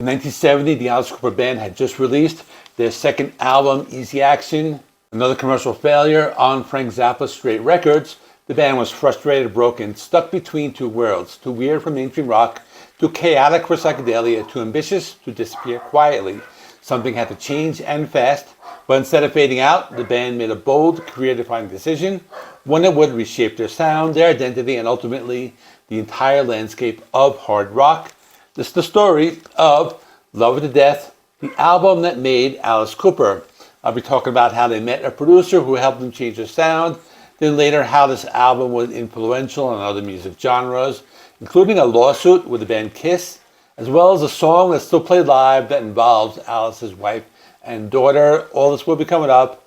In 1970, the Alice Cooper Band had just released their second album, Easy Action. Another commercial failure on Frank Zappa's Straight Records. The band was frustrated, broken, stuck between two worlds, too weird for mainstream rock, too chaotic for psychedelia, too ambitious to disappear quietly. Something had to change and fast, but instead of fading out, the band made a bold, career-defining decision, one that would reshape their sound, their identity, and ultimately the entire landscape of hard rock. This is the story of Love It to Death, the album that made Alice Cooper. I'll be talking about how they met a producer who helped them change their sound, then later how this album was influential on other music genres, including a lawsuit with the band Kiss, as well as a song that's still played live that involves Alice's wife and daughter. All this will be coming up.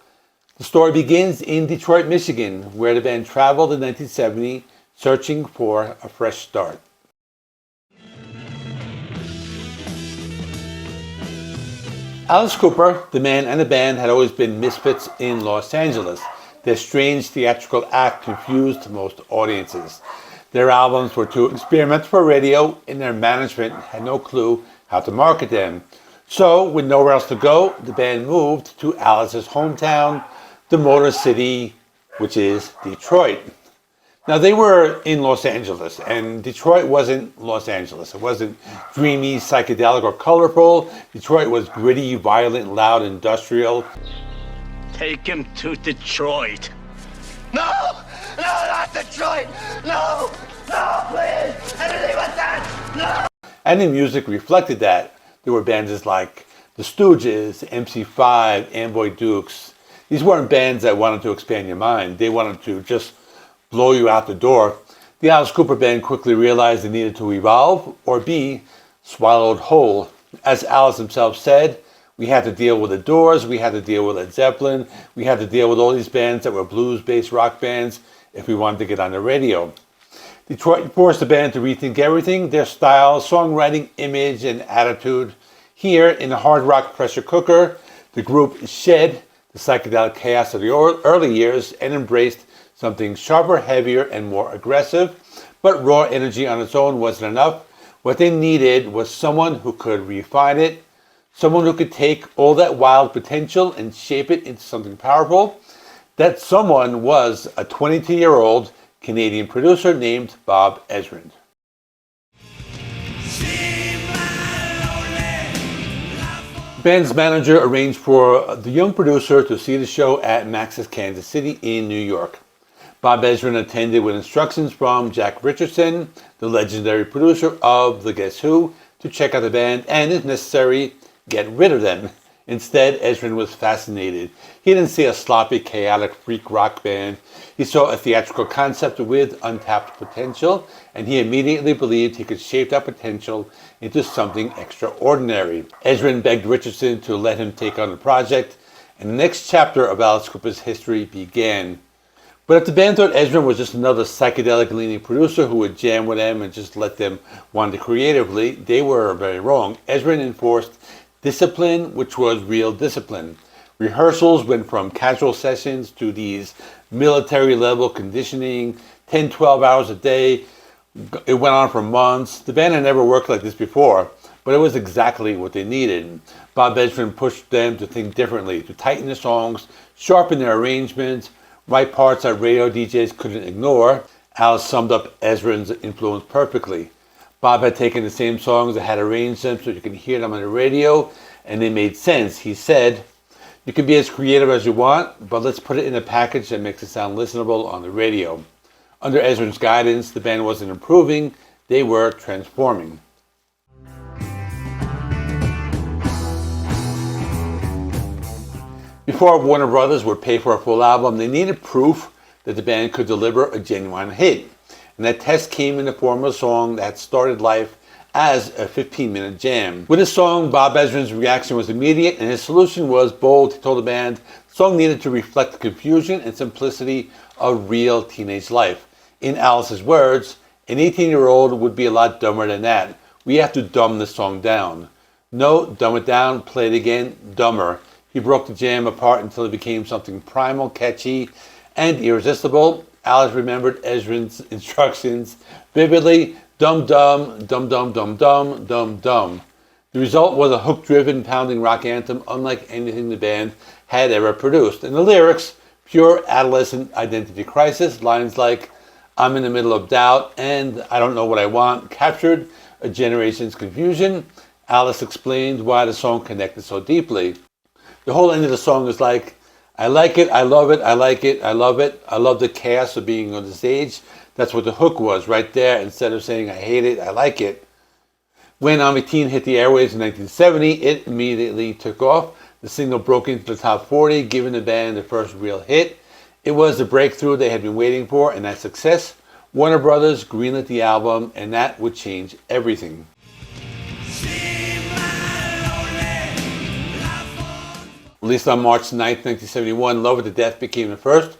The story begins in Detroit, Michigan, where the band traveled in 1970, searching for a fresh start. Alice Cooper, the man and the band, had always been misfits in Los Angeles. Their strange theatrical act confused most audiences. Their albums were too experimental for radio, and their management had no clue how to market them. So, with nowhere else to go, the band moved to Alice's hometown, the Motor City, which is Detroit. Now, they were in Los Angeles, and Detroit wasn't Los Angeles. It wasn't dreamy, psychedelic, or colorful. Detroit was gritty, violent, loud, industrial. Take him to Detroit. No! No, not Detroit! No! No, please! Anything but that! No! And the music reflected that. There were bands like The Stooges, MC5, Amboy Dukes. These weren't bands that wanted to expand your mind. They wanted to just blow you out the door. The Alice Cooper Band quickly realized they needed to evolve or be swallowed whole. As Alice himself said, we had to deal with the Doors, we had to deal with Led Zeppelin, we had to deal with all these bands that were blues-based rock bands if we wanted to get on the radio. Detroit forced the band to rethink everything, their style, songwriting, image, and attitude. Here, in the hard rock pressure cooker, the group shed the psychedelic chaos of the early years and embraced something sharper, heavier, and more aggressive. But raw energy on its own wasn't enough. What they needed was someone who could refine it, someone who could take all that wild potential and shape it into something powerful. That someone was a 22-year-old Canadian producer named Bob Ezrin. The band's manager arranged for the young producer to see the show at Max's Kansas City in New York. Bob Ezrin attended with instructions from Jack Richardson, the legendary producer of The Guess Who, to check out the band and, if necessary, get rid of them. Instead, Ezrin was fascinated. He didn't see a sloppy, chaotic freak rock band. He saw a theatrical concept with untapped potential, and he immediately believed he could shape that potential into something extraordinary. Ezrin begged Richardson to let him take on the project, and the next chapter of Alice Cooper's history began. But if the band thought Ezrin was just another psychedelic-leaning producer who would jam with them and just let them wander creatively, they were very wrong. Ezrin enforced discipline, which was real discipline. Rehearsals went from casual sessions to these military-level conditioning, 10, 12 hours a day. It went on for months. The band had never worked like this before, but it was exactly what they needed. Bob Ezrin pushed them to think differently, to tighten the songs, sharpen their arrangements, write parts that radio DJs couldn't ignore. Alice summed up Ezrin's influence perfectly. Bob had taken the same songs and had arranged them so you could hear them on the radio, and they made sense. He said, "You can be as creative as you want, but let's put it in a package that makes it sound listenable on the radio." Under Ezrin's guidance, the band wasn't improving, they were transforming. Before Warner Brothers would pay for a full album, they needed proof that the band could deliver a genuine hit. And that test came in the form of a song that started life as a 15-minute jam. With this song, Bob Ezrin's reaction was immediate, and his solution was bold. He told the band the song needed to reflect the confusion and simplicity of real teenage life. In Alice's words, an 18-year-old would be a lot dumber than that. We have to dumb this song down. No, dumb it down, play it again, dumber. He broke the jam apart until it became something primal, catchy, and irresistible. Alice remembered Ezrin's instructions vividly. Dum dum, dum dum dum dum, dum dum. The result was a hook-driven, pounding rock anthem unlike anything the band had ever produced. And the lyrics, pure adolescent identity crisis, lines like, "I'm in the middle of doubt," and "I don't know what I want," captured a generation's confusion. Alice explained why the song connected so deeply. The whole end of the song is like, "I like it, I love it, I like it, I love it. I love the chaos of being on the stage." That's what the hook was right there, instead of saying, "I hate it, I like it." When I'm 18 hit the airwaves in 1970, it immediately took off. The single broke into the top 40, giving the band their first real hit. It was the breakthrough they had been waiting for, and that success, Warner Brothers greenlit the album, and that would change everything. Released on March 9, 1971, Love It to Death became the first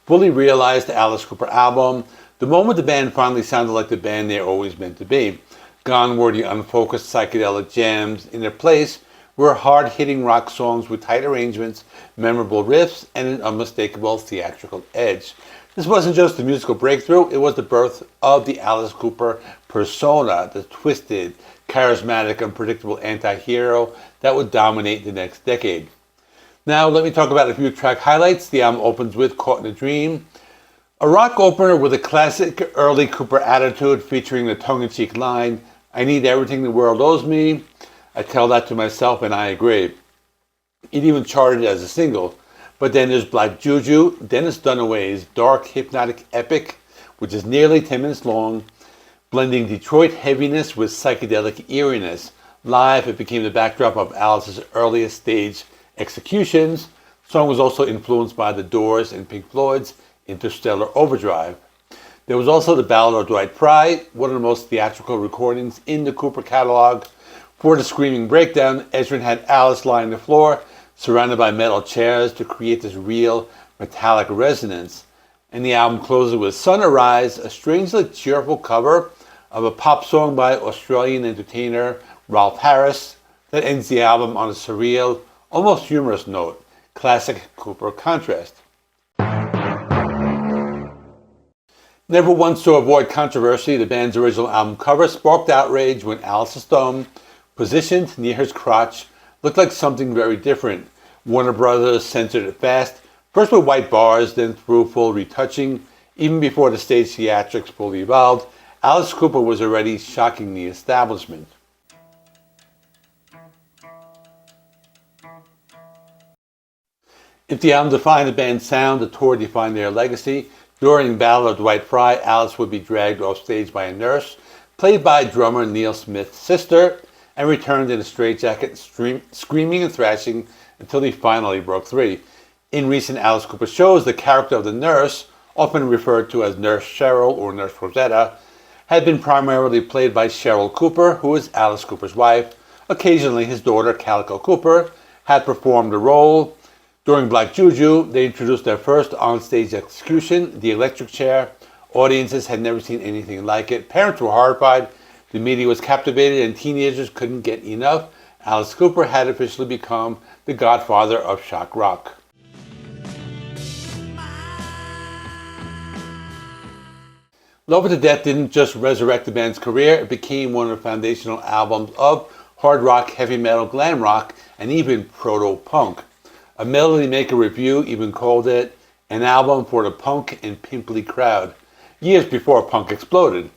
fully realized Alice Cooper album, the moment the band finally sounded like the band they were always meant to be. Gone were the unfocused psychedelic jams. In their place were hard-hitting rock songs with tight arrangements, memorable riffs, and an unmistakable theatrical edge. This wasn't just a musical breakthrough, it was the birth of the Alice Cooper persona, the twisted, charismatic, unpredictable anti-hero that would dominate the next decade. Now let me talk about a few track highlights. The album opens with Caught in a Dream, a rock opener with a classic early Cooper attitude featuring the tongue-in-cheek line, "I need everything the world owes me. I tell that to myself and I agree." It even charted as a single. But then there's Black Juju, Dennis Dunaway's dark, hypnotic epic, which is nearly 10 minutes long, blending Detroit heaviness with psychedelic eeriness. Live, it became the backdrop of Alice's earliest stage executions. The song was also influenced by The Doors and Pink Floyd's Interstellar Overdrive. There was also the Ballad of Dwight Pride, one of the most theatrical recordings in the Cooper catalog. For the screaming breakdown, Ezrin had Alice lie on the floor, surrounded by metal chairs to create this real metallic resonance. And the album closes with Sun Arise, a strangely cheerful cover of a pop song by Australian entertainer Ralph Harris that ends the album on a surreal, almost humorous note. Classic Cooper contrast. Never once to avoid controversy, the band's original album cover sparked outrage when Alice's thumb, positioned near his crotch, looked like something very different. Warner Brothers censored it fast, first with white bars, then through full retouching. Even before the stage theatrics fully evolved, Alice Cooper was already shocking the establishment. If the album defined the band's sound, the tour defined their legacy. During Ballad of Dwight Pride, Alice would be dragged off stage by a nurse, played by drummer Neil Smith's sister, and returned in a straitjacket, screaming and thrashing until he finally broke free. In recent Alice Cooper shows, the character of the nurse, often referred to as Nurse Cheryl or Nurse Rosetta, had been primarily played by Cheryl Cooper, who is Alice Cooper's wife. Occasionally, his daughter, Calico Cooper, had performed the role. During Black Juju, they introduced their first onstage execution, the electric chair. Audiences had never seen anything like it. Parents were horrified, the media was captivated, and teenagers couldn't get enough. Alice Cooper had officially become the godfather of shock rock. Love It to Death didn't just resurrect the band's career, it became one of the foundational albums of hard rock, heavy metal, glam rock, and even proto-punk. A Melody Maker review even called it an album for the punk and pimply crowd, years before punk exploded.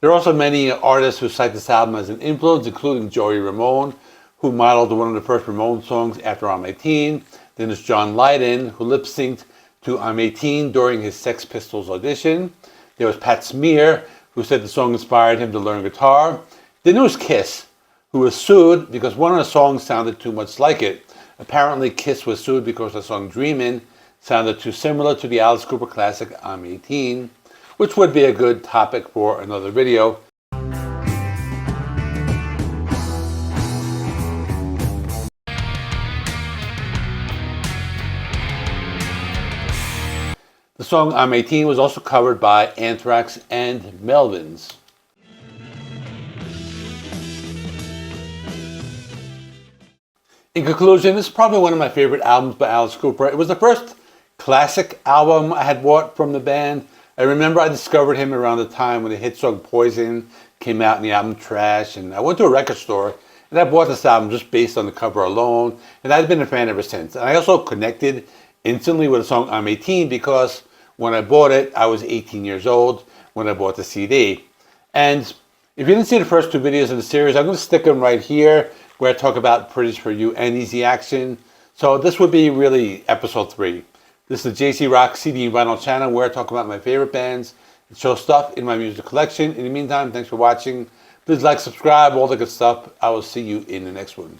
There are also many artists who cite this album as an influence, including Joey Ramone, who modeled one of the first Ramone songs after I'm 18. Then there's John Lydon, who lip-synced to I'm 18 during his Sex Pistols audition. There was Pat Smear, who said the song inspired him to learn guitar. Then there was Kiss, who was sued because one of the songs sounded too much like it. Apparently, Kiss was sued because the song Dreamin' sounded too similar to the Alice Cooper classic I'm 18, which would be a good topic for another video. The song I'm 18 was also covered by Anthrax and Melvins. In conclusion, this is probably one of my favorite albums by Alice Cooper. It was the first classic album I had bought from the band. I remember I discovered him around the time when the hit song Poison came out in the album Trash, and I went to a record store And I bought this album just based on the cover alone, and I've been a fan ever since. And I also connected instantly with the song I'm 18 because when I bought it, I was 18 years old when I bought the CD. And if you didn't see the first two videos in the series, I'm going to stick them right here where I talk about British for You and Easy Action. So this would be really episode 3. This is the JC Rock CD and Vinyl channel where I talk about my favorite bands and show stuff in my music collection. In the meantime, thanks for watching. Please like, subscribe, all the good stuff. I will see you in the next one.